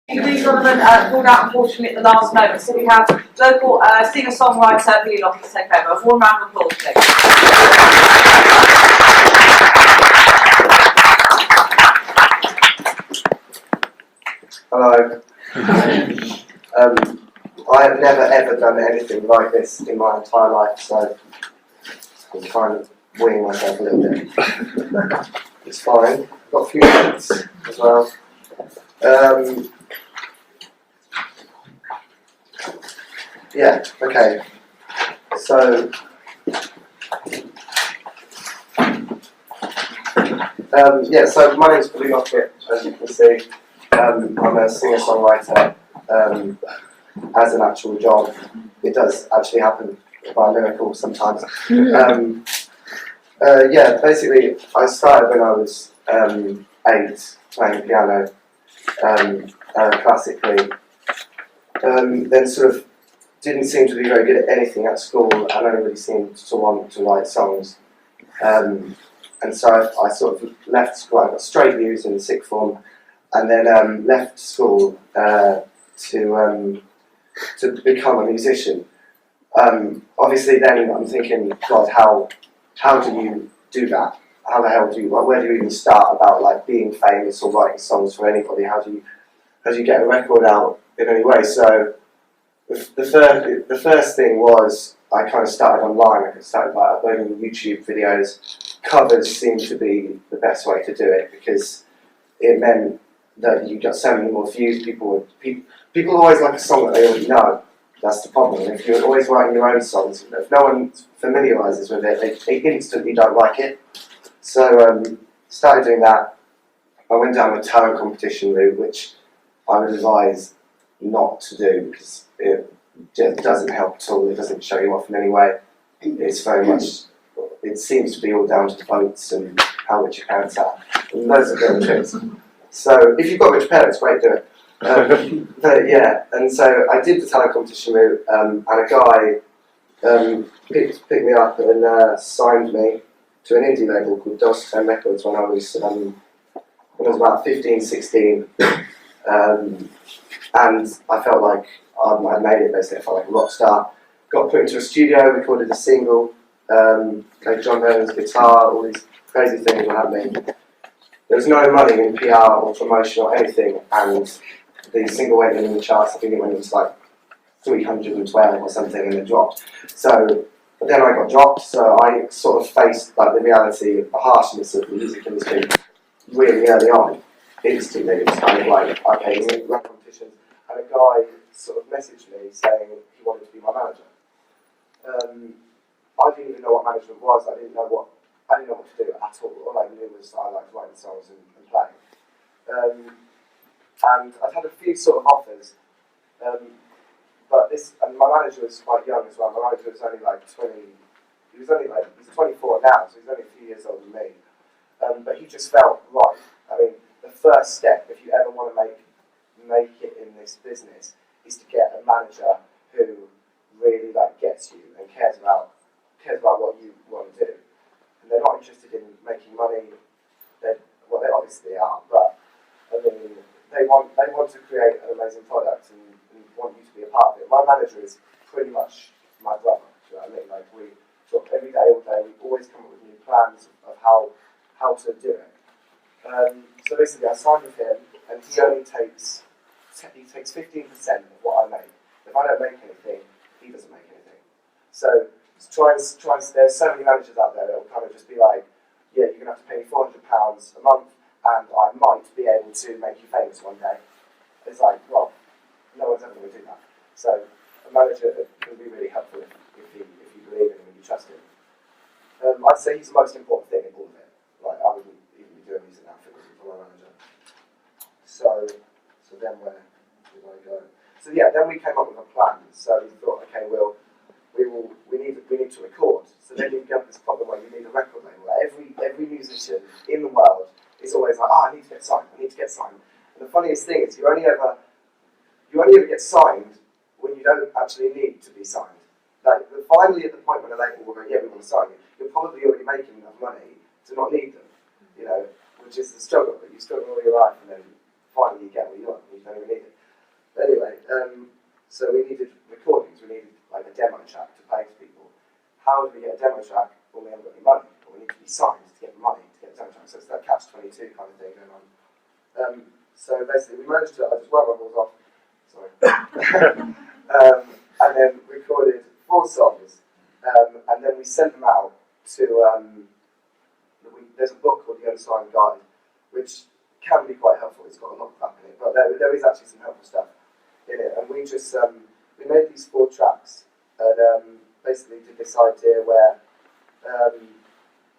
These Donovan pulled out unfortunately at the last moment, so we have local singer-songwriter Billy Lockett to take over. A warm round of applause, please. Hello. I have never ever done anything like this in my entire life, so I'm trying to wing myself a little bit. It's fine. Got a few minutes as well. Yeah, okay. So, so my name's Billy Lockett, as you can see. I'm a singer-songwriter as an actual job. It does actually happen by miracle sometimes. Basically, I started when I was 8, playing piano classically. Then sort of didn't seem to be very good at anything at school, and only really seemed to want to write songs. And so I sort of left school. I got straight U's in the sixth form, and then left school to become a musician. Obviously, then I'm thinking, God, how do you do that? How the hell do you? Where do you even start about like being famous or writing songs for anybody? How do you get a record out in any way? So the first thing was I kind of started online. I started by uploading YouTube videos. Covers seemed to be the best way to do it because it meant that you got so many more views. People always like a song that they already know. That's the problem. If you're always writing your own songs, if no one familiarises with it, they instantly don't like it. So started doing that. I went down the talent competition route, which I would advise not to do because it doesn't help at all. It doesn't show you off in any way. It's very much. It seems to be all down to votes and how rich your parents are. And loads of little tricks. So if you've got rich parents, great, do it. But yeah, and so I did the talent competition route, and a guy picked me up and signed me to an indie label called DOS 10 Records when I was about 15, 16. And I felt like I'd made it, basically. I felt like a rock star. Got put into a studio, recorded a single, played John Lennon's guitar, all these crazy things were happening. There was no money in PR or promotion or anything, and the single went in the charts. I think it went into like 312 or something, and it dropped. So, but then I got dropped, so I sort of faced like the reality of the harshness of the music industry really early on. Instantly, it was kind of like, okay, we're going to run competitions, and a guy sort of messaged me saying he wanted to be my manager. I didn't even know what management was. I didn't know what to do at all. All I knew was I liked writing songs and playing. And I'd had a few sort of offers, but my manager was quite young as well. My manager was only like 20. He's 24 now, so he's only a few years older than me. But he just felt right. I mean, the first step, if you ever want to make it in this business, is to get a manager who really like gets you and cares about what you want to do. And they're not interested in making money. They obviously are, but I mean, they want to create an amazing product and want you to be a part of it. My manager is pretty much my brother. Do you know what I mean? Like we talk every day, all day. We always come up with new plans of how to do it. So basically, I signed with him, and he only takes 15% of what I make. If I don't make anything, he doesn't make anything. So there's so many managers out there that will kind of just be like, yeah, you're going to have to pay me £400 a month, and I might be able to make you famous one day. It's like, well, no one's ever going to do that. So a manager can be really helpful if you believe in him and you trust him. I'd say he's the most important thing in all of it. Like, I wouldn't even be doing music now if it wasn't for my manager. So then where did I go? So yeah, then we came up with a plan. So we thought, okay, we need to record. So then you get this problem where you need a record label. Like every musician in the world is always like, I need to get signed. And the funniest thing is you only ever get signed when you don't actually need to be signed. Like finally at the point when a label will go, yeah, we want to sign you, you're probably already making enough money to not need them. You know, which is the struggle. But you struggle all your life, and then finally you get what you want, and you don't even need it. demo track, well, we haven't got any money, or we need to be signed to get the money to get the demo track. So it's that catch-22 kind of thing going on. So basically, we managed to, I just wound my balls off, sorry, and then recorded 4 songs, and then we sent them out to, there's a book called The Unsigned Guide, which can be quite helpful. It's got a lot of crap in it, but there is actually some helpful stuff in it. And we just, we made these 4 tracks, and basically did this idea where,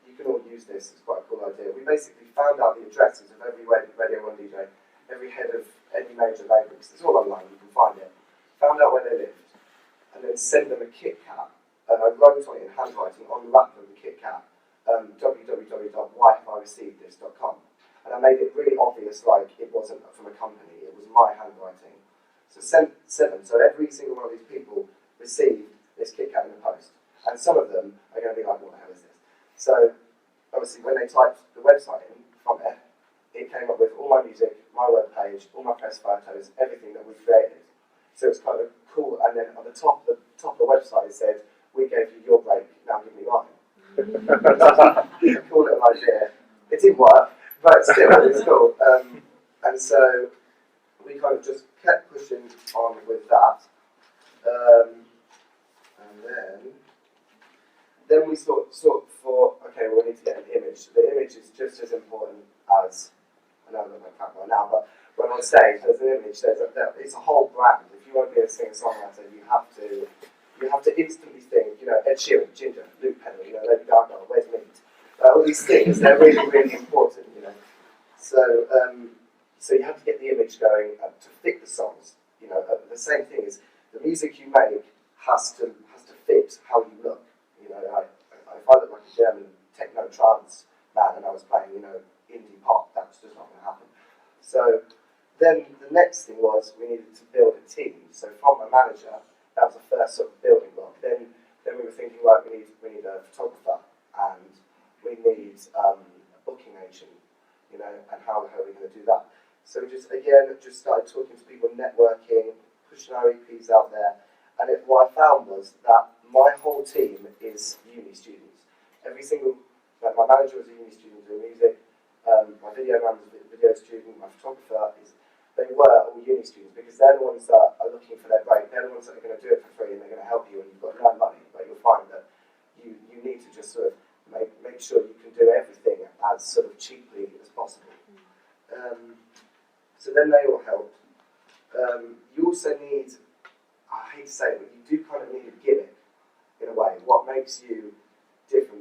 you can all use this, it's quite a cool idea. We basically found out the addresses of every Radio 1 DJ, every head of any major label, because it's all online, you can find it. Found out where they lived, and then sent them a Kit Kat, and I wrote on it in handwriting on the wrap of the Kit Kat, www.whyhaveireceivedthis.com, and I made it really obvious, like it wasn't from a company, it was my handwriting. So sent 7, so every single one of these people received this Kit Kat in the post, and some of them are going to be like, what the hell is this? So obviously when they typed the website in from it, it came up with all my music, my web page, all my press photos, everything that we created. So it's kind of cool, and then on the top of the website it said, we gave you your break, now give me mine. Cool little idea. It didn't work, but still, it's cool. And so we kind of just kept pushing on with that. And then we sort of thought, okay, well, we need to get an image. The image is just as important as, I know I look like crap right now, but when on stage there's an image, it's a whole brand. If you want to be a singer-songwriter, you have to instantly think, Ed Sheeran, Ginger, Luke Pedal, Lady Gaga, where's Mint? All these things, they're really, really important, So, so you have to get the image going to fit the songs. The same thing is the music you make has to fit how you look. If I look like a German techno trance man and I was playing, indie pop, that's just not going to happen. So then the next thing was we needed to build a team. So from a manager, that was the first sort of building block. Then we were thinking, right, we need a photographer and we need a booking agent, and how the hell are we going to do that? So we just started talking to people, networking, pushing our EPs out there. And what I found was that my whole team is uni students. My manager was a uni student doing music, my video man was a video student, my photographer they were all uni students because they're the ones that are looking for their break. They're the ones that are going to do it for free and they're going to help you and you've got no money, but you'll find that you need to just sort of make sure you can do everything as sort of cheaply as possible. So then they all helped. You also need, I hate to say it, but you do kind of need a gimmick in a way. What makes you different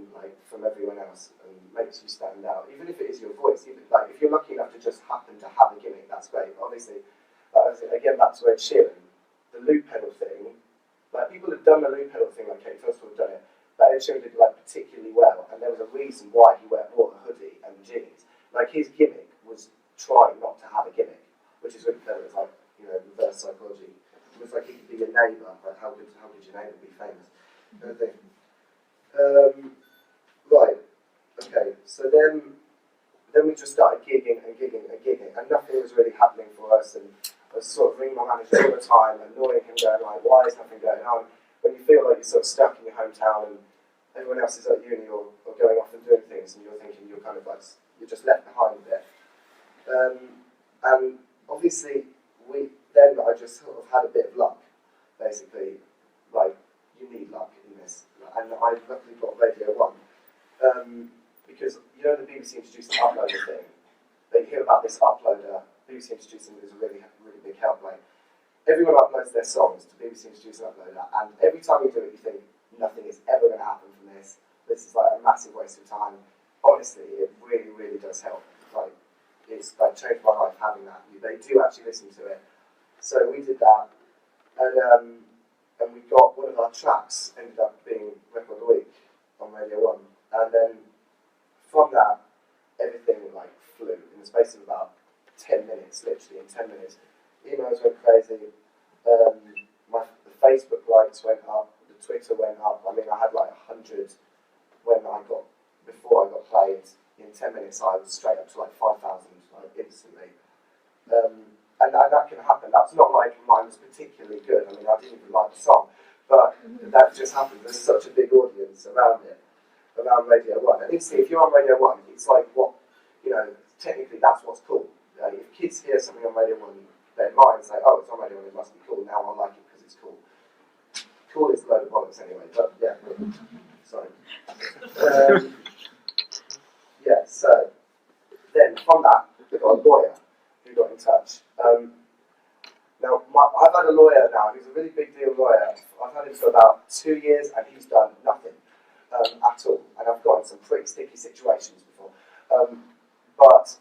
from everyone else and makes you stand out, even if it is your voice. If you're lucky enough to just happen to have a gimmick, that's great. But obviously, again, back to Ed Sheeran, the loop pedal thing. People have done the loop pedal thing, like Kate Festival have done it, but Ed Sheeran did particularly well, and there was a reason why he wore a hoodie and jeans. His gimmick was trying not to have a gimmick, which is really clever. It's reverse psychology. It was like he could be your neighbour, but how could your neighbour be famous? Kind of thing. Right. Okay. So then we just started gigging, and nothing was really happening for us. And I was sort of ringing my manager all the time, annoying him, going like, "Why is nothing going on?" When you feel like you're sort of stuck in your hometown and everyone else is at uni or going off and doing things, and you're thinking you're kind of you're just left behind a bit. And obviously, I just sort of had a bit of luck, basically. You need luck in this, and I luckily got Radio 1 because the BBC introduced the uploader thing. They hear about this uploader. BBC introducing it was a really, really big help. Everyone uploads their songs to BBC introducing uploader, and every time you do it, you think nothing is ever going to happen from this. This is a massive waste of time. Honestly, it really, really does help. It's changed my life having that. They do actually listen to it. So we did that, and we got one of our tracks ended up being Record of the Week on Radio 1, and then from that, everything flew in the space of about 10 minutes, literally in 10 minutes. Emails went crazy, the Facebook likes went up, the Twitter went up. I had 100 before I got played. In 10 minutes, I was straight up to 5,000 instantly. And that can happen. That's not mine was particularly good. I didn't even like the song, but that just happened. There's such a big audience around it. instantly, if you're on Radio 1, it's like what, technically that's what's cool. If kids hear something on Radio 1, their minds say, oh, it's on Radio 1, it must be cool, now I like it because it's cool. Cool is a load of bollocks anyway, but yeah, sorry. Yeah, so then from that, we got a lawyer who got in touch. Now, I've had a lawyer now who's a really big deal lawyer. I've had him for about 2 years and he's done nothing at all. And I've got in some pretty sticky situations before. But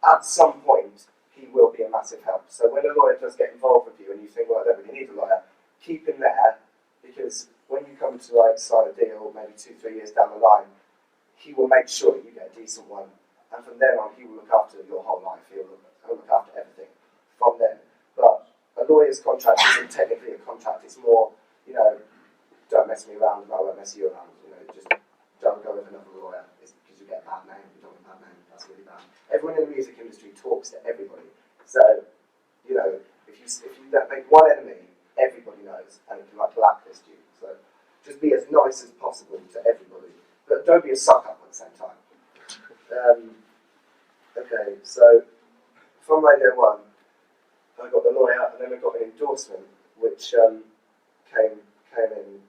at some point, he will be a massive help. So when a lawyer does get involved with you and you think, well, I don't really need a lawyer, keep him there, because when you come to like sign a deal, maybe 2-3 years down the line, he will make sure you get a decent one. And from then on, he will look after your whole life. He'll look after everything from then. But a lawyer's contract isn't technically a contract. It's more, don't mess me around and I won't mess you around. Just don't go with another lawyer. It's because you get a bad name. You don't want a bad name. That's really bad. Everyone in the music industry talks to everybody. So, if you don't make one enemy, everybody knows, and it can blacklist you. So, just be as nice as possible to everybody, but don't be a suck up at the same time. Okay, so from Radio 1, I got the lawyer, and then I got an endorsement, which came in,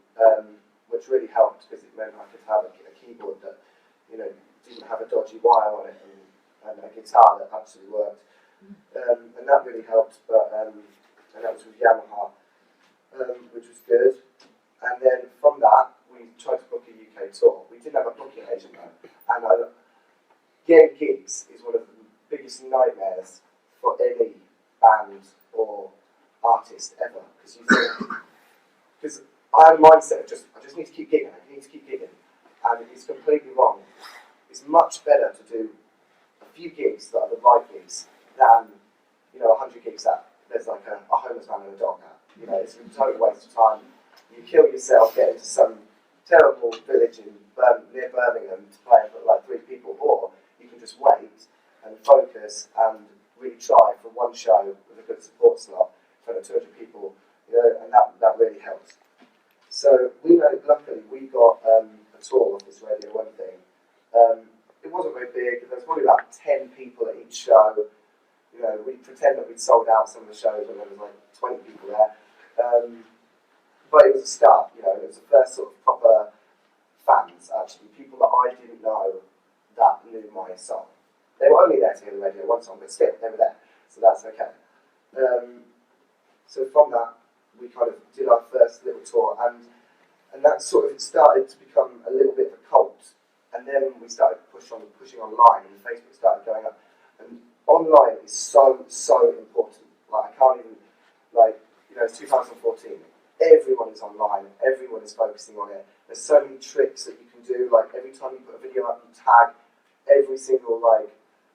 which really helped because it meant I could have a keyboard that, didn't have a dodgy wire on it, and a guitar that actually worked, and that really helped. But and that was with Yamaha, which was good. And then from that, we tried to book a UK tour. We didn't have a booking agent though, and getting gigs is one of the biggest nightmares for any band or artist ever, because I had a mindset of I just need to keep gigging, and it's completely wrong. It's much better to do a few gigs that are the right gigs than 100 gigs that there's like a homeless man and a dog at. It's a total waste of time. You kill yourself, get into some terrible village near Birmingham to play for like 3 people, or you can just wait and focus and really try for one show with a good support slot in front of 200 people, and that really helps. So luckily we got a tour of this Radio 1 thing. It wasn't very big. There was probably about 10 people at each show. We pretend that we'd sold out some of the shows when there was like 20 people there. But it was a start. It was the first sort of proper fans, actually, people that I didn't know that knew my song. They were only there to hear the Radio 1 song, but still, they were there, so that's okay. So from that, we kind of did our first little tour, and that sort of started to become a little bit of a cult. And then we started pushing online, and Facebook started going up. And online is so important. Like, I can't even, it's 2014. Everyone is online. Everyone is focusing on it. There's so many tricks that you can do. Like, every time you put a video up, you tag every single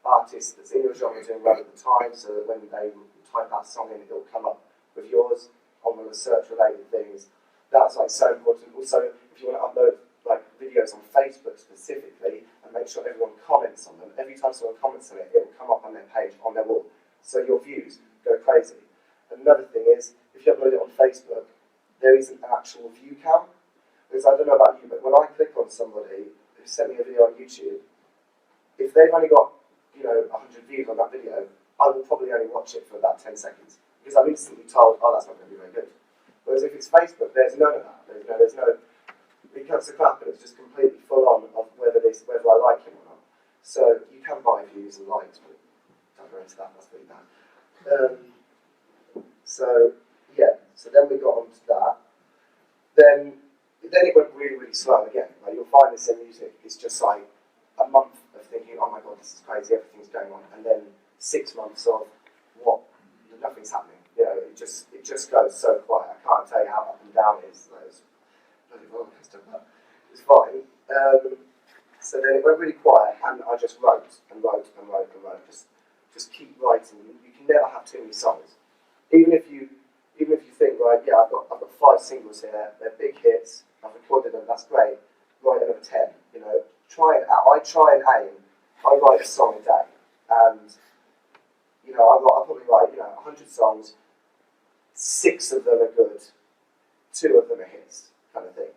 artist that's in your genre doing well at the time, so that when they type that song in, it'll come up with yours on one of the search-related things. That's so important. Also, if you want to upload videos on Facebook specifically, and make sure everyone comments on them. Every time someone comments on it, it will come up on their page, on their wall. So your views go crazy. Another thing is, if you upload it on Facebook, there isn't an actual view count. Because I don't know about you, but when I click on somebody who sent me a video on YouTube, if they've only got 100 views on that video, I will probably only watch it for about 10 seconds. Because I'm instantly told, oh, that's not going to be very good. Whereas if it's Facebook, there's none of that. There's no it cuts the clap, and it's just completely full on of whether I like him or not. So you can buy views and likes, but don't go into that, that's pretty bad. So then we got onto that. Then it went really, really slow again. You'll find this in music, it's just like a month of thinking, oh my god, this is crazy, everything's going on, and then 6 months of nothing's happening. It just goes so quiet. I can't tell you how up and down it is. It's bloody roller coaster, but it's fine. So then it went really quiet, and I just wrote. Just keep writing. You can never have too many songs. Even if you think, right, yeah, I've got 5 singles here. They're big hits. I've recorded them. That's great. Write another 10. I try and aim. I write a song a day, and I probably write 100 songs. 6 of them are good. 2 of them are hits, kind of thing.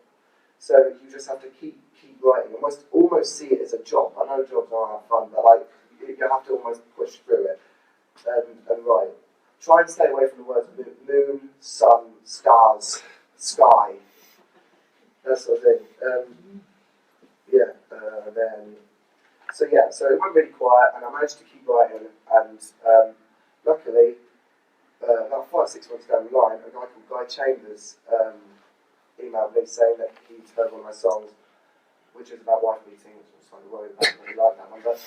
So you just have to keep writing, almost see it as a job. I know jobs aren't have fun, but like you have to almost push through it and write. Try and stay away from the words moon, sun, stars, sky, that sort of thing. So it went really quiet, and I managed to keep writing, and luckily, about 5 or 6 months down the line, a guy called Guy Chambers emailed me saying that he'd heard one of my songs, which is about wife beating, which I was slightly worried about, I really like that one, but,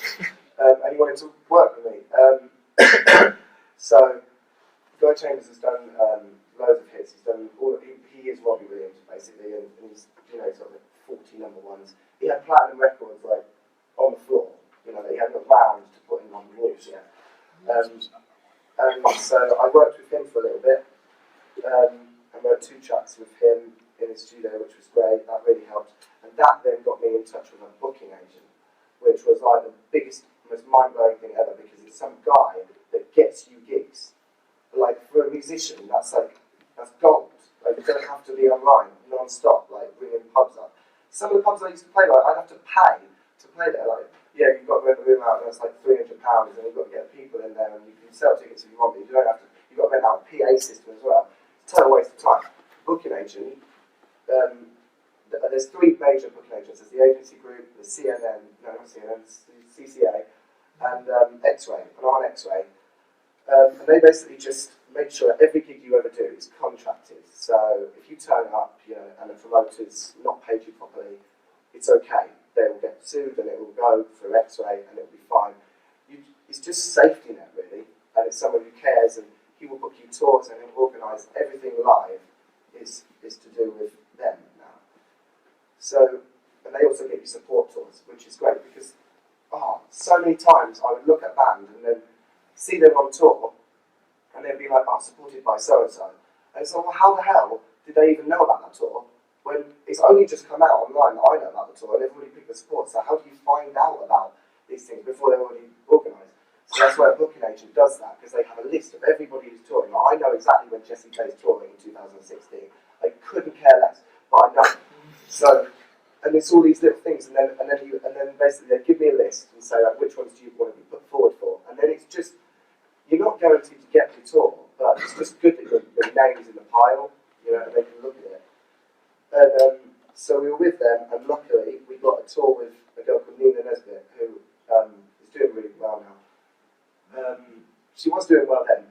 and he wanted to work with me. So, Guy Chambers has done loads of hits. He's done he is Robbie Williams basically, and he's he's got like 40 number ones. He had platinum records like on the floor, he hadn't got round to putting on the walls yet. And so I worked with him for a little bit. I wrote 2 tracks with him in his studio, which was great. That really helped, and that then got me in touch with a booking agent, which was like the biggest, most mind-blowing thing ever, because it's some guy that gets you gigs. Like for a musician, that's gold. Like you don't have to be online non-stop, like ringing pubs up. Some of the pubs I used to play, like I'd have to pay to play there. Like you've got to rent the room out, and it's like £300, and you've got to get people in there, and you can sell tickets if you want, but you don't have to. You've got to rent out a PA system as well. It's a total waste of time. Booking agent. There's 3 major booking agents. There's the agency group, the CNN, no not CNN, CCA, and X-Ray. And I'm on X-Ray. And they basically just make sure every gig you ever do is contracted. So if you turn up, and the promoter's not paid you properly, it's okay. They will get sued, and it will go through X-Ray, and it'll be fine. It's just safety net, really, and it's someone who cares, and he will book you tours, and he'll organise everything live. Is to do with them now. So, and they also get you support tours, which is great because, so many times I would look at a band and then see them on tour, and they'd be like, supported by so-and-so. And it's like, well, how the hell did they even know about that tour? When it's only just come out online that I know about the tour, and everybody picked the support, so how do you find out about these things before they're already organised? So that's where a booking agent does that, because they have a list of everybody who's touring. Like, I know exactly when Jessie J's touring in 2016. I couldn't care less, but I know. So, and it's all these little things, and then basically they give me a list and say, like, which ones do you want to be put forward for? And then it's just, you're not guaranteed to get the tour, but it's just good that your name's in the pile, and they can look at it. And so we were with them, and luckily we got a tour with a girl called Nina Nesbitt, who is doing really well now. She was doing well then.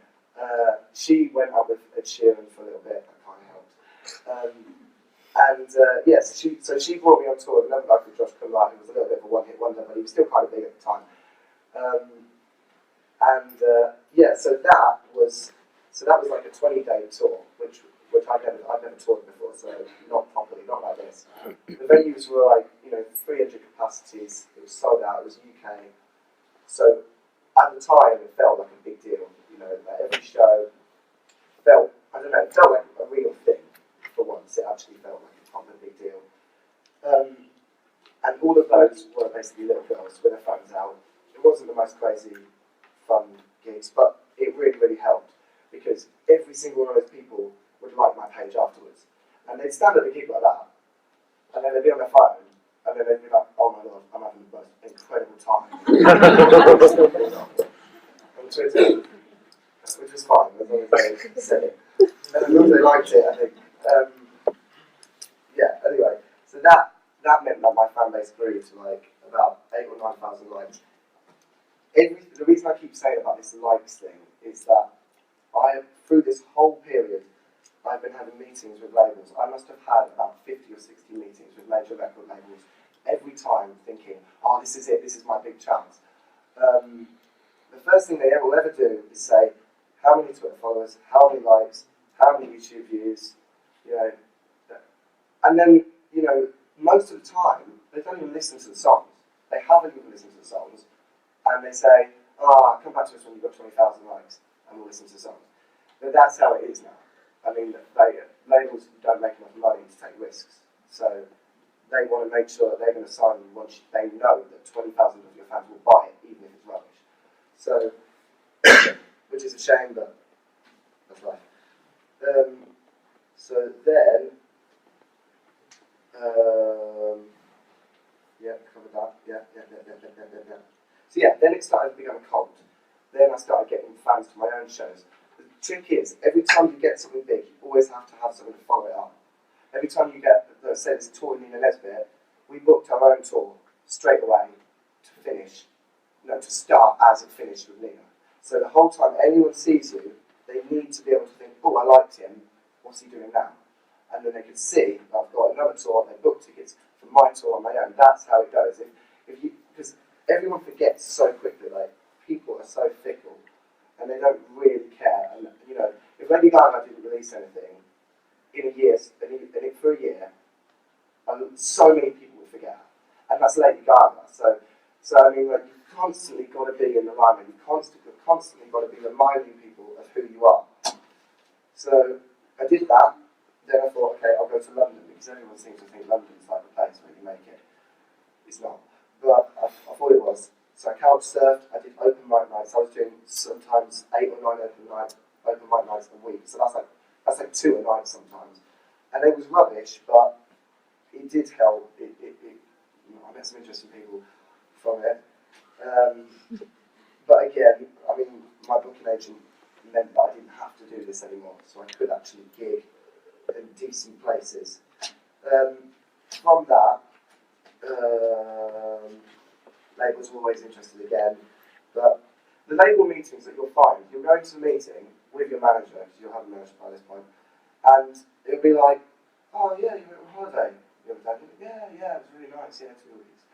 She went up with Ed Sheeran for a little bit. That kind of helped. Yes, she brought me on tour with another guy called Josh Kumar, who was a little bit of a one-hit wonder, but he was still kind of big at the time. So that was like a 20-day tour, which I'd never toured before, so not properly, not like this. The venues were like 300 capacities. It was sold out. It was UK. So at the time, it felt like a big deal. Like every show felt like a real thing. For once, it actually felt like a proper big deal. And all of those were basically little girls with their phones out. It wasn't the most crazy, fun gigs, but it really, really helped because every single one of those people would like my page afterwards. And they'd stand at the gig like that, and then they'd be on their phone, and then they'd be like, oh my god, I'm having the most incredible time. On Twitter, which was fine, as long as they said it. And as long as they liked it, I think. Anyway, so that meant that my fan base grew to like about 8,000 or 9,000 likes. The reason I keep saying about this likes thing is that through this whole period, I've been having meetings with labels. I must have had about 50 or 60 meetings with major record labels, every time thinking, this is it, this is my big chance. The first thing they will ever do is say, how many Twitter followers, how many likes, how many YouTube views, and then, most of the time, they don't even listen to the songs. They haven't even listened to the songs, and they say, come back to us when you've got 20,000 likes, and we'll listen to the songs. But that's how it is now. I mean, labels don't make enough money to take risks, so they want to make sure that they're going to sign you once they know that 20,000 of your fans will buy it, even if it's rubbish. So, which is a shame, but that's life. So then, Yeah, covered that. Yeah. So yeah, then it started to become cold. Then I started getting fans to my own shows. The trick is, every time you get something big, you always have to have something to follow it up. Every time you get, say this tour in Nina Nesbitt, we booked our own tour straight away to finish, to start as it finished with Nina. So the whole time anyone sees you, they need to be able to think, oh, I liked him, what's he doing now? And then they can see, I've got another tour, they book tickets for my tour on my own. That's how it goes. Because everyone forgets so quickly, like, people are so fickle, and they don't really care. And, if Lady Gaga didn't release anything, in a year, for a year, so many people would forget her. And that's Lady Gaga. So I mean, like, you've constantly got to be in the limelight. You've constantly got to be reminding people of who you are. So I did that. Then I thought, okay, I'll go to London, because everyone seems to think London's like the place where you make it. It's not. But I thought it was. So I couch surfed, I did open mic nights. I was doing sometimes 8 or 9 open mic nights a week. So that's like 2 a night sometimes. And it was rubbish, but it did help. I met some interesting people from it. But again, I mean, my booking agent meant that I didn't have to do this anymore, so I could actually gig in decent places. From that, labels were always interested again, but the label meetings that you'll find, you're going to the meeting with your manager, because you'll have a manager by this point, and it'll be like, oh yeah, you went on holiday the other day. Yeah, it was really nice, 2 weeks.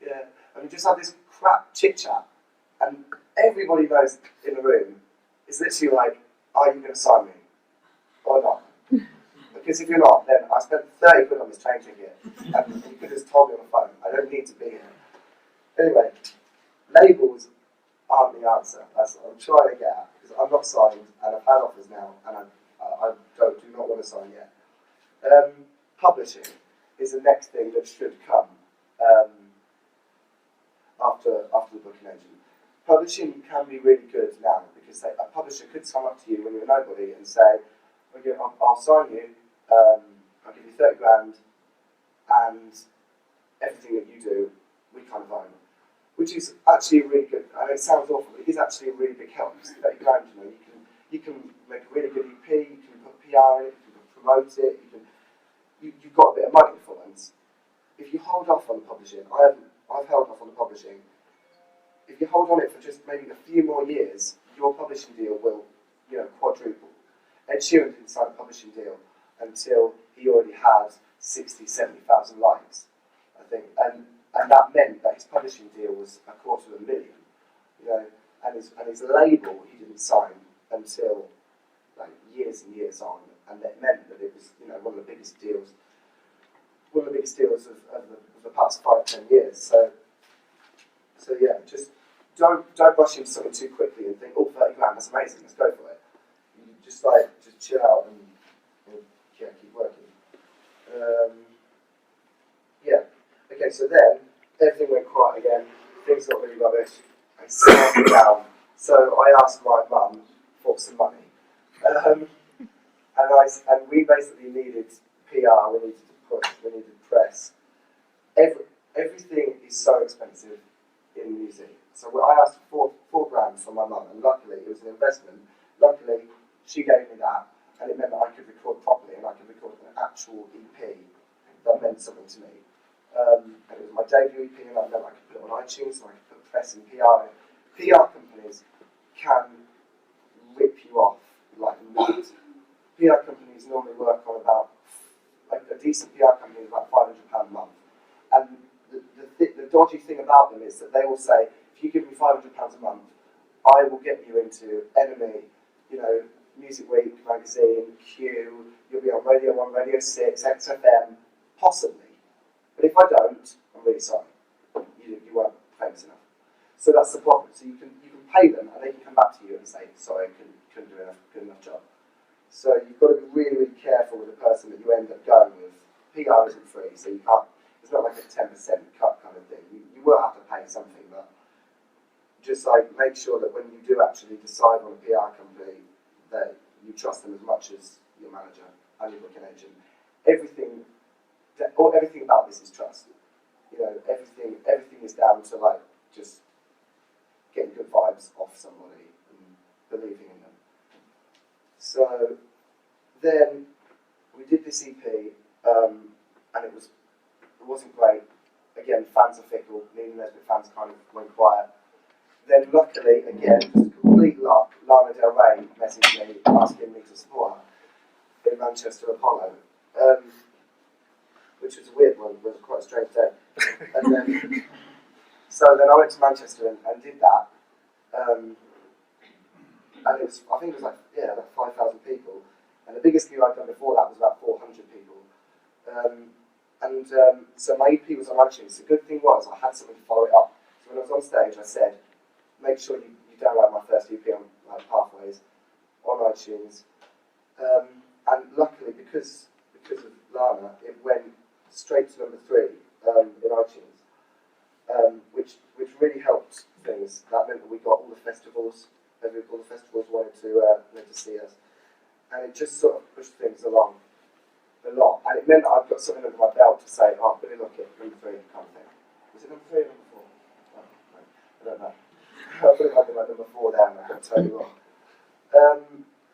Yeah, and we just have this crap chit-chat, and everybody knows in the room, it's literally like, are you going to sign me or not? Because if you're not, then I spent 30 quid on this train ticket, and you could have just told me on the phone, I don't need to be here. Anyway, labels aren't the answer. That's what I'm trying to get at, because I'm not signed, and I've had offers now, and I do not want to sign yet. Publishing is the next thing that should come after the booking agent. Publishing can be really good now, because a publisher could come up to you when you're nobody and say, okay, I'll sign you, I'll give you 30 grand, and everything that you do, we kind of own. Which is actually really good. I know it sounds awful, but it is actually a really big help. 30 grand, you can make a really good EP, you can put PR in it, you can promote it, you've got a bit of money for once. If you hold off on the publishing, I've held off on the publishing. If you hold on it for just maybe a few more years, your publishing deal will, quadruple. Ed Sheeran didn't sign a publishing deal until he already had 60, 70,000 likes, I think, and that meant that his publishing deal was $250,000, and his label he didn't sign until like years and years on, and that meant that it was one of the biggest deals of the past 5-10 years. So yeah, just don't rush into something too quickly and think, oh, 30 grand, that's amazing, let's go for it. You just chill out and keep working. Okay, so then everything went quiet again, things got really rubbish, I settled down. So I asked my mum for some money. And we basically needed PR, we needed to push, we needed press. Everything is so expensive in music. So I asked for four grand from my mum, and luckily it was an investment. Luckily, she gave me that, and it meant that I could record properly, and I could record an actual EP that meant something to me. And it was my debut EP, and I meant I could put it on iTunes, so I could put press and PR in it. PR companies can rip you off like that. PR companies normally work on about, like a decent PR company is about £500 a month. And the dodgy thing about them is that they will say, if you give me £500 a month, I will get you into Enemy, Music Week magazine, Q, you'll be on Radio 1, Radio 6, XFM, possibly. But if I don't, I'm really sorry. You weren't famous enough. So that's the problem. So you can pay them, and they can come back to you and say, sorry, I couldn't do a good enough job. So you've got to be really, really careful with the person that you end up going with. PR isn't free, so you can't. It's not like a 10% cut kind of thing. You will have to pay something, but just make sure that when you do actually decide on a PR company, that you trust them as much as your manager and your booking agent. Everything everything about this is trust. You know, everything is down to like just getting good vibes off somebody and believing in them. So then we did this EP, and it wasn't great. Again, fans are fickle. Me and Lesbian fans kind of went quiet. Then luckily, again, just complete luck, Lana Del Rey messaged me asking me to support her in Manchester Apollo, which was a weird one. It was quite a strange day. And then, so then I went to Manchester and did that. And it was, I think it was like 5,000 people. And the biggest gig I'd done before that was about 400 people. So my EP was on iTunes. The good thing was I had something to follow it up. So when I was on stage, I said, make sure you download my first EP on Pathways on iTunes. And luckily, because of Lana, it went straight to number 3 in iTunes, which really helped things. That meant that we got all the festivals. All the festivals wanted to see us, and it just sort of pushed things along a lot. And it meant that I've got something under my belt to say, oh, Billy Lockett, number 3 kind of thing. Was it number 3 or number 4? Oh, no, I don't know. I feel like I'm at number 4 there, and I got totally wrong.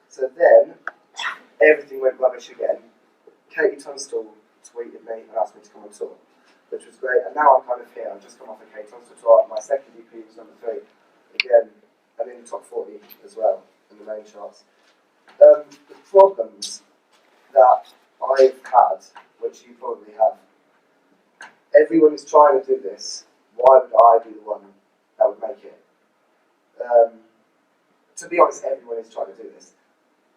So then everything went rubbish again. Katie Tunstall tweeted me and asked me to come on tour, which was great. And now I'm kind of here. I've just come off a Katie Tunstall tour. My second EP was number 3 again, and in the top 40 as well in the main charts. The problems that I've had, which you probably have, everyone is trying to do this. Why would I be the one that would make it? To be honest, everyone is trying to do this.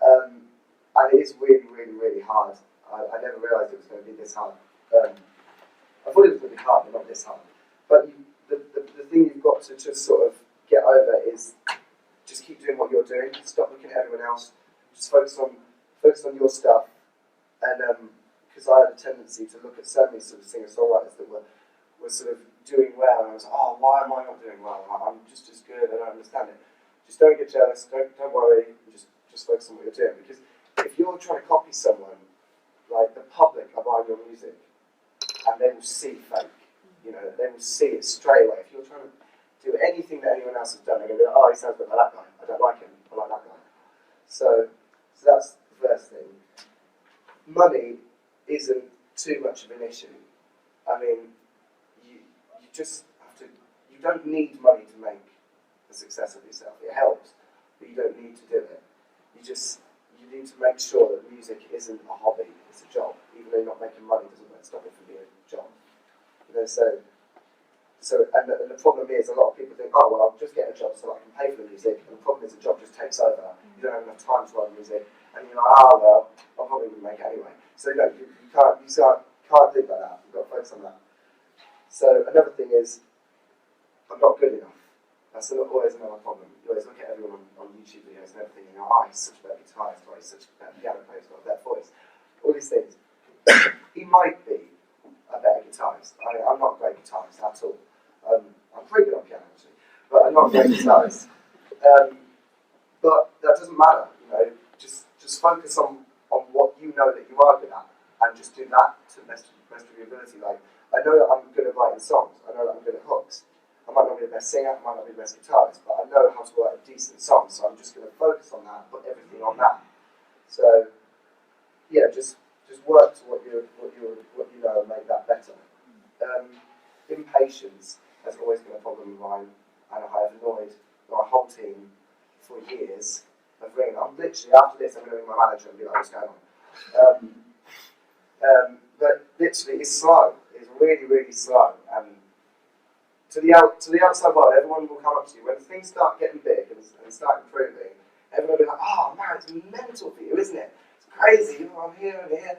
And it is really, really, really hard. I never realised it was going to be this hard. I thought it was going to be hard, but not this hard. But the thing you've got to just sort of get over is just keep doing what you're doing. Stop looking at everyone else. Just focus on your stuff. And because I had a tendency to look at so many sort of singer-songwriters that were sort of doing well, and I was like, oh, why am I not doing well? I'm just as good. I don't understand it. Just don't get jealous. Don't worry. Just focus on what you're doing. Because if you're trying to copy someone, like the public are buying your music, and they will see fake. You know, they will see it straight away. If you're trying to do anything that anyone else has done, they're going to be like, oh, he sounds a bit like that guy. I don't like him. I like that guy. So that's the first thing. Money isn't too much of an issue. I mean, you just have to. You don't need money to make a success of yourself. It helps, but you don't need to do it. You need to make sure that music isn't a hobby; it's a job. Even though you're not making money, doesn't stop it from being a job. You know, and the problem is, a lot of people think, oh, well, I'll just get a job so I can pay for the music. And the problem is, the job just takes over. You don't have enough time to write music, and you're like, oh, well, I'll probably make it anyway. So you can't think like that. You've got to focus on that. So another thing is, I'm not good enough. That's always another problem. You always look at everyone on YouTube videos and everything, and you go, oh, he's such a better guitarist, or he's such a better piano player, he's got a better voice. All these things. He might be a better guitarist. I'm not a great guitarist at all. I'm pretty good on piano, actually, but I'm not a great guitarist. But that doesn't matter. You know, just focus on what you know that you are good at, and just do that to the best of your ability. Like, I know that I'm good at writing songs. I know that I'm good at hooks. I might not be the best singer, I might not be the best guitarist, but I know how to write a decent song, so I'm just going to focus on that, put everything on that. So, yeah, just work to what you know and make that better. Impatience has always been a problem of mine, and I have annoyed my whole team for years of ringing. I'm literally, after this, I'm going to ring my manager and be like, what's going on? But literally, it's slow. It's really, really slow. And to the outside world, everyone will come up to you. When things start getting big and start improving, everyone will be like, oh man, it's mental for you, isn't it? It's crazy. I'm here and here.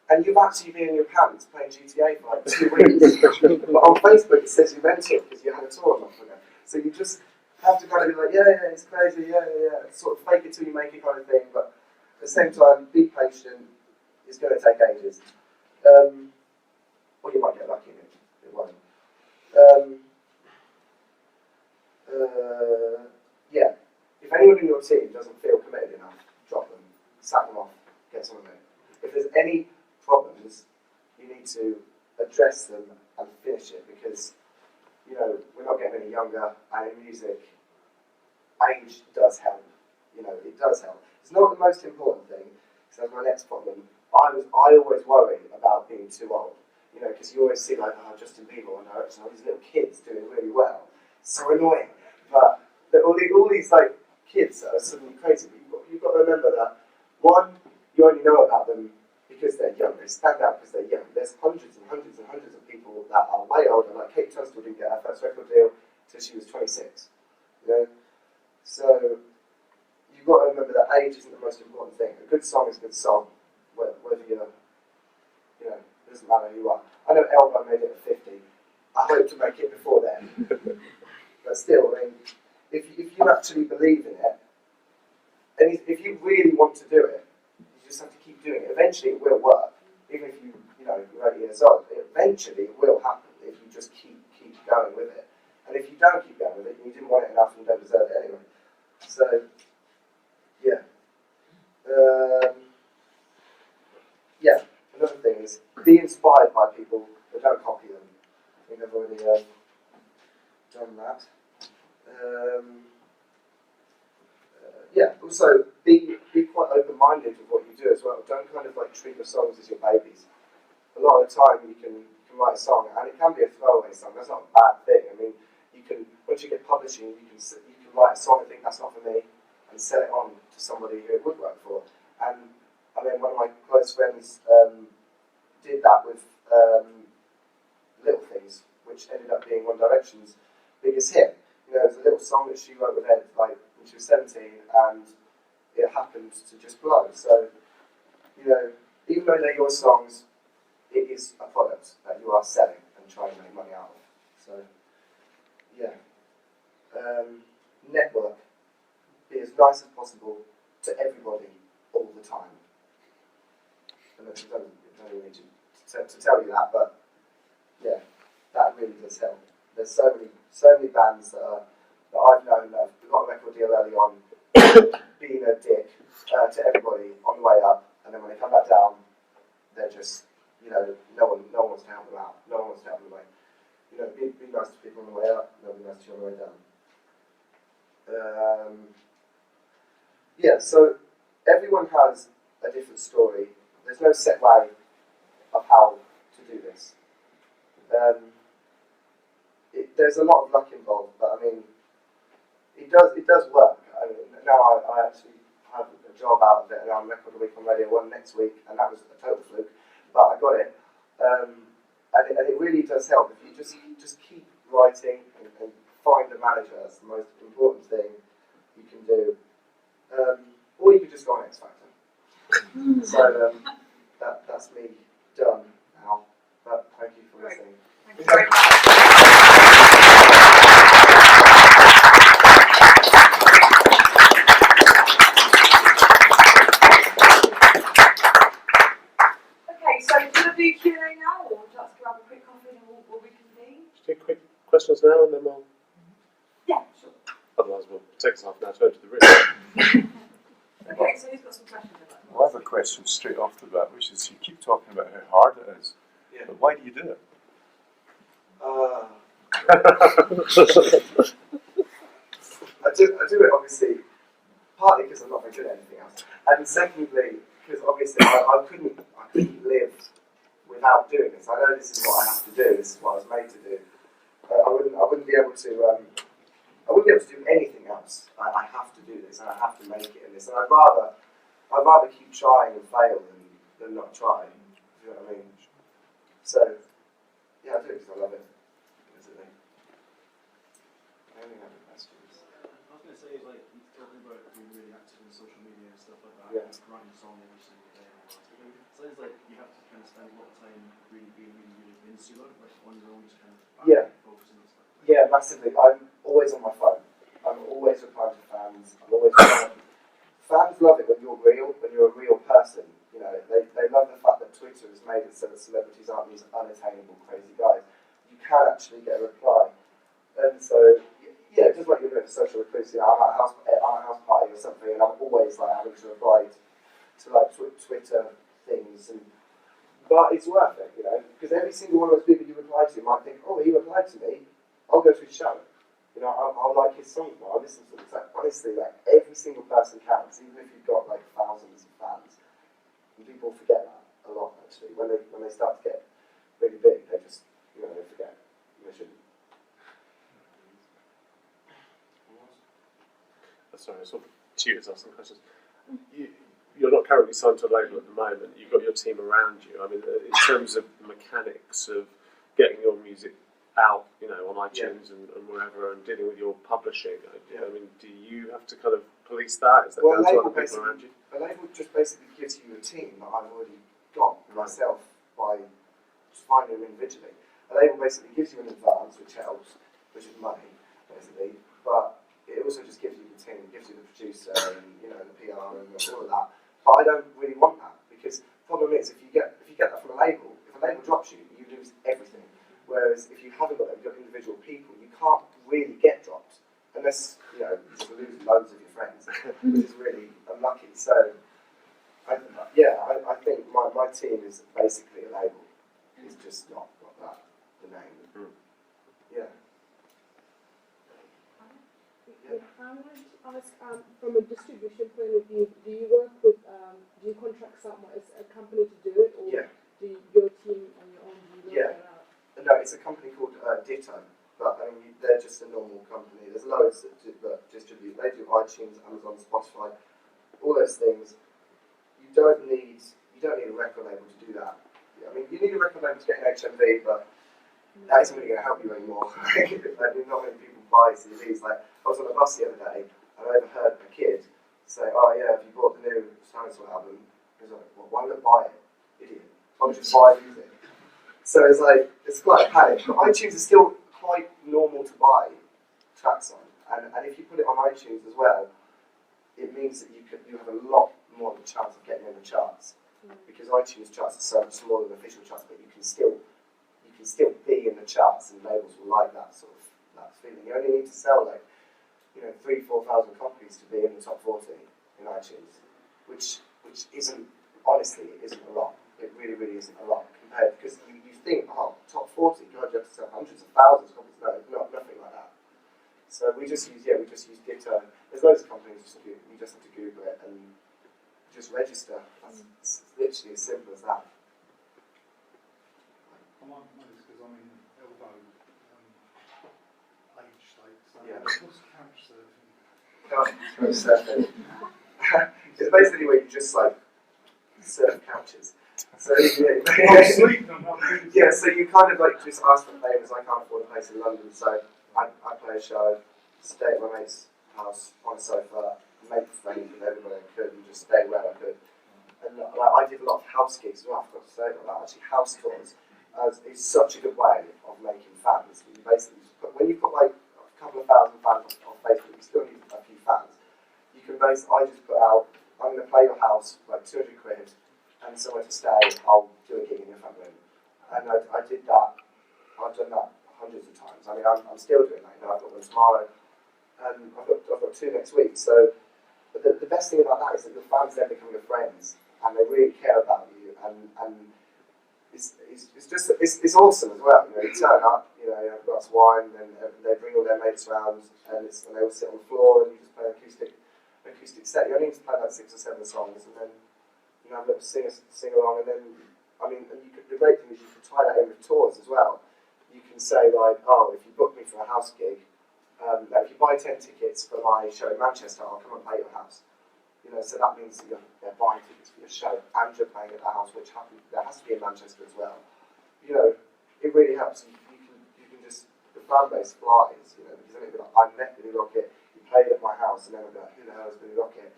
And you've actually been in your pants playing GTA for like 2 weeks. But on Facebook it says you're mental because you had a tour a month ago. So you just have to kind of be like, yeah, it's crazy, yeah. Sort of fake it till you make it kind of thing. But at the same time, be patient. It's going to take ages. Or you might get lucky in it. It won't. Yeah. If anyone in your team doesn't feel committed enough, drop them, sack them off, get someone new. If there's any problems, you need to address them and finish it, because, you know, we're not getting any younger, and in music, age does help. You know, it does help. It's not the most important thing, because that's my next problem. I always worry about being too old. You know, because you always see like, oh, Justin Bieber on Direction, all these little kids doing really well. So annoying. But all these like kids are suddenly crazy. But you've got to remember that, one, you only know about them because they're young. They stand out because they're young. There's hundreds and hundreds and hundreds of people that are way older. Like Kate Tunstall didn't get her first record deal until she was 26. You know? So you've got to remember that age isn't the most important thing. A good song is a good song, whether you're, you know, it doesn't matter who you are. I know Elbow made it at 50. I hope to make it before then. But still, I mean, if you actually believe in it, and if you really want to do it, you just have to keep doing it. Eventually it will work. Even if you're 8 years old, eventually it will happen if you just keep going with it. And if you don't keep going with it, you didn't want it enough and you don't deserve it anyway. So, yeah. Yeah, another thing is, be inspired by people, but don't copy them. I think I've already done that. Yeah, also be quite open-minded with what you do as well. Don't kind of like treat your songs as your babies. A lot of the time you can write a song, and it can be a throwaway song. That's not a bad thing. I mean, you can, once you get publishing, you can write a song and think that's not for me, and sell it on to somebody who it would work for. And I mean, one of my close friends did that with Little Things, which ended up being One Direction's biggest hit. You know, it was a little song that she wrote with Ed, like when she was 17, and it happened to just blow. So, you know, even though they're your songs, it is a product that you are selling and trying to make money out of. So, yeah. Network. Be as nice as possible to everybody all the time. And I don't need to tell you that, but yeah, that really does help. There's so many bands that I've known that have got a record deal early on, being a dick to everybody on the way up, and then when they come back down, they're just, you know, no one wants to help them out. No one wants to help them away. You know, be nice to people on the way up, and they'll be nice to you on the way down. Yeah, so everyone has a different story. There's no set way of how to do this. There's a lot of luck involved, but I mean, it does work. I mean, now I actually have a job out of it, and I'm Record a Week on Radio 1 next week, and that was a total fluke, but I got it. And it really does help if you just keep writing and find a manager. That's the most important thing you can do. Or you could just go on X Factor. So that's me done now. But thank you for listening. Thank you very much. Okay, so do you want to do Q&A now, or would you like to grab a quick coffee and we'll reconvene? Just do quick questions now and then we'll... Yeah, sure. Otherwise we'll take us half an hour to go to the room. Okay, so who's got some questions about that? I have a question straight off the bat, which is you keep talking about how hard it is, Yeah. but why do you do it? I do it obviously partly because I'm not very good at anything else, and secondly because obviously I couldn't live without doing this. I know this is what I have to do. This is what I was made to do. I wouldn't be able to. I wouldn't be able to do anything else. I have to do this, and I have to make it in this. And I'd rather keep trying and fail than not try. You know what I mean? So yeah, I do it because I love it. Basically. I only have any questions. I was going to say, like, you're talking about being really active in social media and stuff like that, Yeah. writing a song every single day and all that. It sounds like you have to kind of spend a lot of time really being really insular, like on your own, just kind of focusing on stuff. Yeah, massively. I'm always on my phone. I'm always replying to fans. I'm always replying. Fans love it when you're real, when you're a real person. You know, they love the fact that Twitter has made it so that celebrities aren't these unattainable, crazy guys. You can actually get a reply. And so, yeah, just like you're doing a social recruits, you know, I'm at a house party or something, and I'm always like having to reply to like Twitter things, and But it's worth it, you know, because every single one of those people you reply to might think, oh, he replied to me, I'll go to his show. You know, I'll like his songs more, I'll listen to them. It's like, honestly, like, every single person counts, even if you've got, like, thousands of fans. And people forget that a lot, actually. When they start to get really big, they just, you know, they forget. They shouldn't. Sorry, I sort of tutors asking questions. You're not currently signed to a label at the moment. You've got your team around you. I mean, in terms of the mechanics of getting your music out, you know, on iTunes and wherever, and dealing with your publishing, I mean, do you have to kind of police that? Is that Well, down to other people around you? a label just basically gives you a team that I've already got myself by just finding them individually. A label basically gives you an advance, which helps, which is money, basically, but it also just gives you the team, it gives you the producer and, you know, the PR and all of that. But I don't really want that, because the problem is if you get that from a label, if a label drops you, you lose everything. Whereas if you haven't got that, you've got individual people, you can't really get dropped unless, you know, you lose loads of your friends, which is really unlucky. So, I think my team is basically a label. It's just not got that, the name. Yeah. I wanted to ask, from a distribution point of view, do you work with, do you contract someone as a company to do it, or do your team on your own, do you work it out? No, it's a company called Ditto, but I mean, they're just a normal company. There's loads that distribute. They do iTunes, Amazon, Spotify, all those things. You don't need a record label to do that. I mean, you need a record label to get an HMV, but that isn't really going to help you anymore. Not many people buy CDs. Like, I was on a bus the other day, and I overheard a kid say, "Oh yeah, if you bought the new so-and-so album," he was like, "Well, why would I buy it, idiot? Why would you buy music?" So it's like, it's quite a panic. But iTunes is still quite normal to buy tracks on, and if you put it on iTunes as well, it means that you have a lot more of a chance of getting in the charts, because iTunes charts are so much smaller than official charts, but you can still be in the charts, and labels will like that sort of feeling. You only need to sell like, you know, 3,000-4,000 copies to be in the top 40 in iTunes, which isn't, honestly, it isn't a lot. It really, really isn't a lot compared, because you think, oh, top 40, God, you have to sell hundreds of thousands of copies. No, nothing like that. So we just use Ditto. There's loads of companies, you just have to Google it and just register. It's literally as simple as that. I might know this because I'm in elbow age state, so what's couch surfing? Couch surfing. It's basically where you just like surf couches. So yeah, so you kind of like just ask for favours. I can't afford a place in London, so I play a show, stay at my mate's house on a sofa, make friends with everybody I could, and just stay where I could. And like, I did a lot of house gigs as well. I forgot to say about that. Actually, house tours is such a good way of making fans. You basically just when you put like a couple of thousand fans on Facebook, you still need a few fans. You can I just put out, I'm going to play your house for like 200 quid. And somewhere to stay, I'll do a gig in your front room. And I did that, I've done that hundreds of times. I mean, I'm still doing that, you know, I've got one tomorrow, and I've got two next week. So the best thing about that is that your fans then become your friends, and they really care about you, and it's awesome as well. You know, you turn up, you know, you have a glass of wine, and they bring all their mates around, and they all sit on the floor, and you just play an acoustic set. You only need to play like 6 or 7 songs, and then you know, sing along, and then, I mean, the great thing is you can tie that in with tours as well. You can say like, oh, if you book me for a house gig, if you buy 10 tickets for my show in Manchester, I'll come and play your house. You know, so that means that they're buying tickets for your show, and you're playing at the house, which there has to be in Manchester as well. You know, it really helps. You can just, the fan base flies, you know, because then it'll be like, I met Billy Lockett, he played at my house, and then we'll be like, who the hell is Billy Lockett?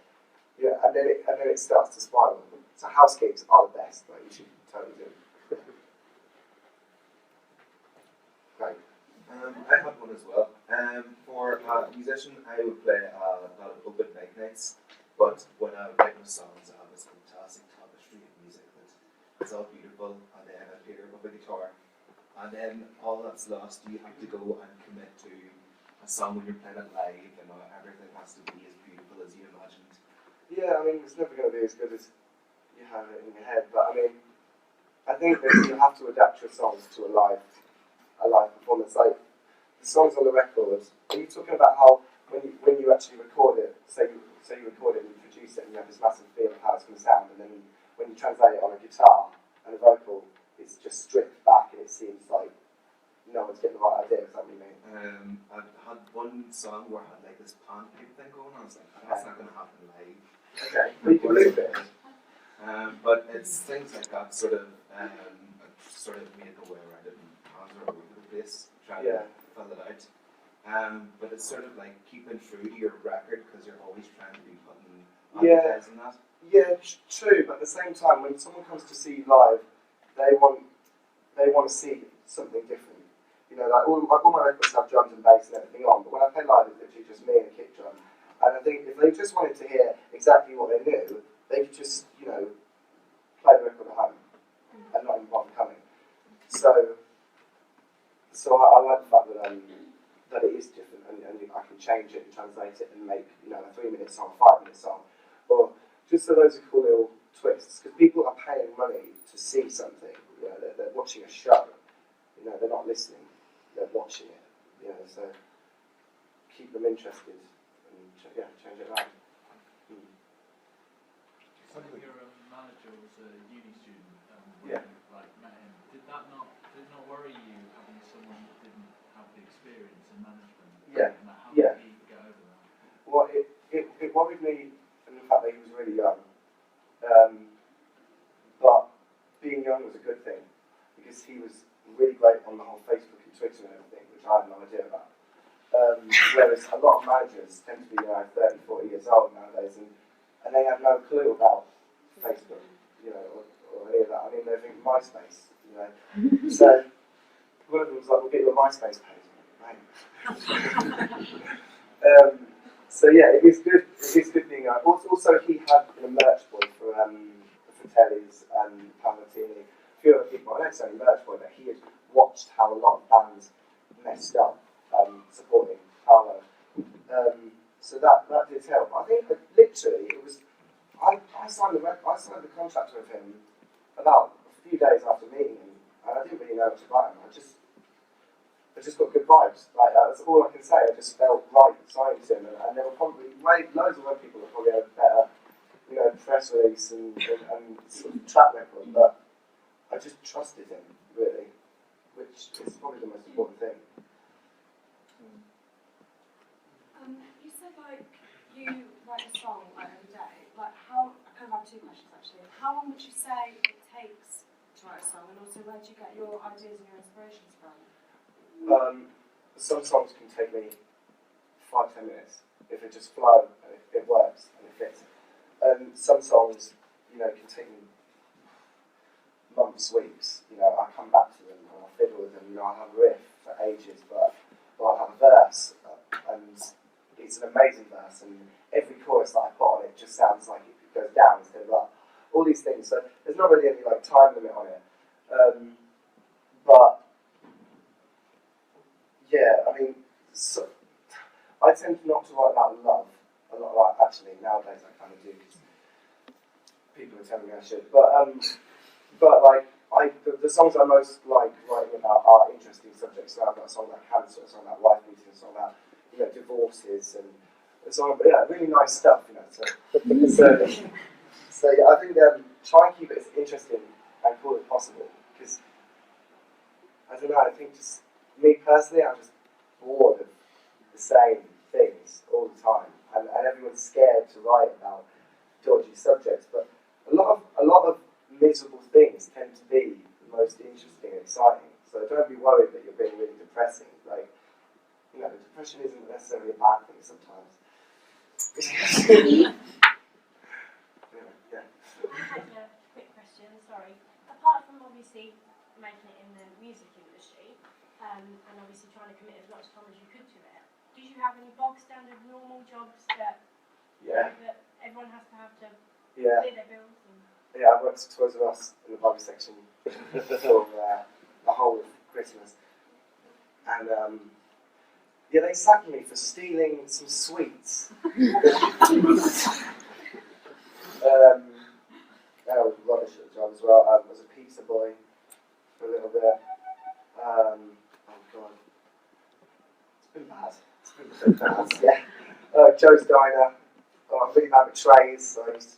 Yeah, and then it starts to spiral. So house gigs are the best. Like, you should totally do. Right. I have one as well. For a musician, I would play a lot of open mic nights. But when I write my songs, I have this fantastic tapestry of music that it's all beautiful, and then I play with a guitar, and then all that's lost. You have to go and commit to a song when you're playing it live, and everything has to be as beautiful as you imagined. Yeah, I mean, it's never going to be as good as you have it in your head, but I mean, I think that you have to adapt your songs to a live performance. Like the songs on the record. Are you talking about how when you actually record it, say you record it and you produce it and you have this massive feel of how it's going to sound, and then when you translate it on a guitar and a vocal, it's just stripped back and it seems like no one's getting the right idea. Is that what you mean? I've had one song where I had like this pancake thing going on. I was like, that's not going to happen live. Okay, but you can loop it. But it's things like that sort of made the way around it and hands are all over the place trying to fill it out. But it's sort of like keeping true to your record because you're always trying to be putting advertising that. Yeah, true. But at the same time, when someone comes to see you live, they want to see something different. You know, like all my records have drums and bass and everything on, but when I play live, it's literally just me and a kick drum. And I think if they just wanted to hear exactly what they knew, they could just, you know, play the record at home and not even bother coming. So I like the fact that it is different, and I can change it and translate it and make, you know, a 3-minute song, a 5-minute song, or just so those are cool little twists. Because people are paying money to see something. You know, they're watching a show. You know, they're not listening. They're watching it, you know, so keep them interested and change it around. So your manager was a uni student when you met him. Did it not worry you having someone that didn't have the experience in management? How did he get over that? Well, it worried me in the fact that he was really young. But being young was a good thing because he was really great on the whole Facebook and Twitter and everything, which I had no idea about. Whereas a lot of managers tend to be 30, 40 years old nowadays, and they have no clue about Facebook, you know, or any of that. I mean, they think MySpace, you know. So one of them was like, "We'll get you a MySpace page." Right. So yeah, it is good. It is good being. Also, he had a merch boy for Fratellis and Palmatini. A few other people. I don't say merch boy, but he had watched how a lot of bands messed up supporting Paolo. So that did help. I think that literally it was. I signed the contract with him about a few days after meeting him, and I didn't really know much about him. I just got good vibes. Like that's all I can say. I just felt right signing to him, and there were probably loads of other people that probably had a better, you know, press release and sort of track record, but I just trusted him really, which is probably the most important thing. You said like you write a song like every day. Like how? I kind of have two questions actually. How long would you say it takes to write a song, and also where do you get your ideas and your inspirations from? Some songs can take me 5-10 minutes if it just flow and it works and it fits. Some songs, you know, can take me months, weeks. You know, I come back to them and I fiddle with them. You know, I have a riff for ages, but I'll have a verse, and it's an amazing verse, and every chorus that I put on it just sounds like it goes down instead of up. All these things. So there's not really any like time limit on it. But yeah, I mean, so, I tend not to write about love a lot. Like actually, nowadays I kind of do because people are telling me I should. But like the songs I most like writing about are interesting subjects. So I've got a song about cancer, a song about wife beating, a song about, you know, divorces, and a song about really nice stuff. You know, so yeah, I think try and keep it as interesting and cool as possible because I don't know. I think just me personally, I'm just bored of the same things all the time, and everyone's scared to write about dodgy subjects. But a lot of miserable things tend to be the most interesting and exciting. So don't be worried that you're being really depressing. Like, you know, depression isn't necessarily a bad thing sometimes. Yeah. I have a quick question. Sorry. Apart from obviously making it in the music industry, and obviously trying to commit as much time as you could to it, did you have any bog standard normal jobs that that everyone has to have to pay their bills? Yeah, I worked at Toys R Us in the buggy section for the whole of Christmas, and they sacked me for stealing some sweets. I was rubbish at the job as well. I was a pizza boy. Yeah. Joe's Diner. I'm really bad with trays, so I used to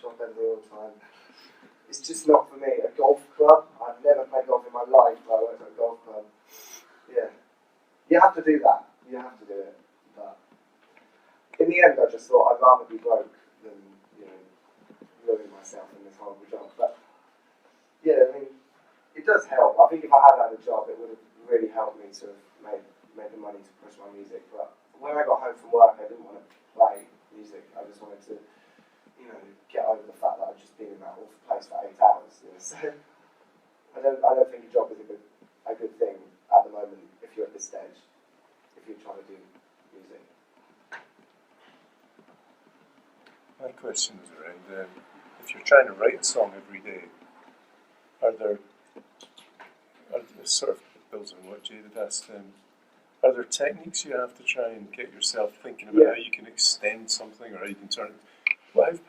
drop everything all the time. It's just not for me. A golf club. I've never played golf in my life, but I went to a golf club. Yeah. You have to do that. You have to do it. But in the end, I just thought I'd rather be broke than, ruin myself in this horrible job. But yeah, I mean, it does help. I think if I had a job, it would have really helped me to have made the money to push my music. But when I got home from work, I didn't want to play music. I just wanted to, get over the fact that I'd just been in that awful place for 8 hours. So I don't think a job is a good thing at the moment if you're at this stage, if you're trying to do music. My question is around if you're trying to write a song every day, are there sort of builds on what Jade had asked, are there techniques you have to try and get yourself thinking about how you can extend something or how you can turn it?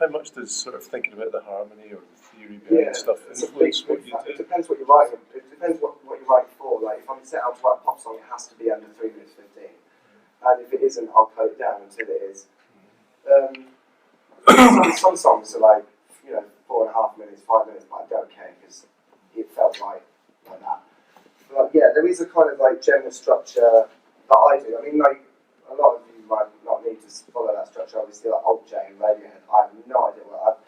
How much does sort of thinking about the harmony or the theory behind stuff influence what you do? It depends what you're writing. It depends what you're writing for. Like, if I'm set out to write a pop song, it has to be under 3 minutes 15. And if it isn't, I'll cut it down until it is. Some songs are like, 4.5 minutes, 5 minutes, but I don't care because it felt right like that. But yeah, there is a kind of like general structure that I do. I mean, like, a lot of you might not need to follow that structure. Obviously, like Old J and Radiohead, I have no idea. I've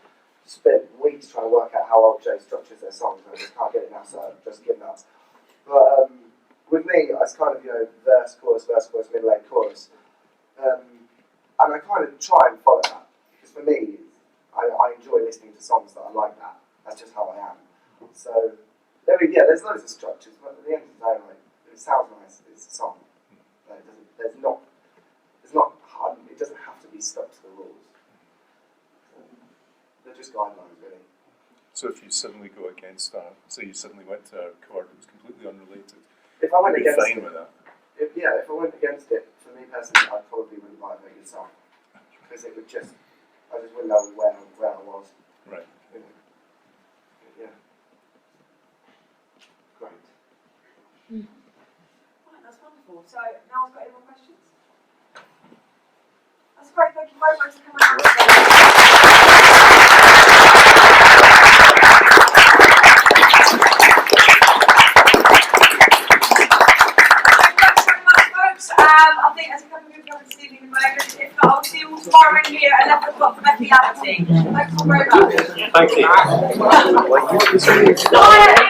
spent weeks trying to work out how Old J structures their songs, and I just can't get it now, so I've just given up. But with me, it's kind of, verse, chorus, middle, eight, chorus. And I kind of try and follow that. Because for me, I enjoy listening to songs that are like that. That's just how I am. So, there's loads of structures, but at the end of the day, like, it sounds nice, it's a song. Like, it doesn't have to be stuck to the rules. They're just guidelines, really. So if you suddenly go against that, say you suddenly went to a chord that was completely unrelated, if I went you'd be against fine it, with that? If I went against it, for me personally, I probably wouldn't write a very good song. Because I just wouldn't know where I was. Right. Yeah. Great. Right, that's wonderful. So now I've got any more questions? That's great, thank you very much for coming out. I think there's a couple of people coming to see me in a moment. If not, I'll see you all tomorrow in here at 11 o'clock for Becky Reality. Thanks all very much. Thank you.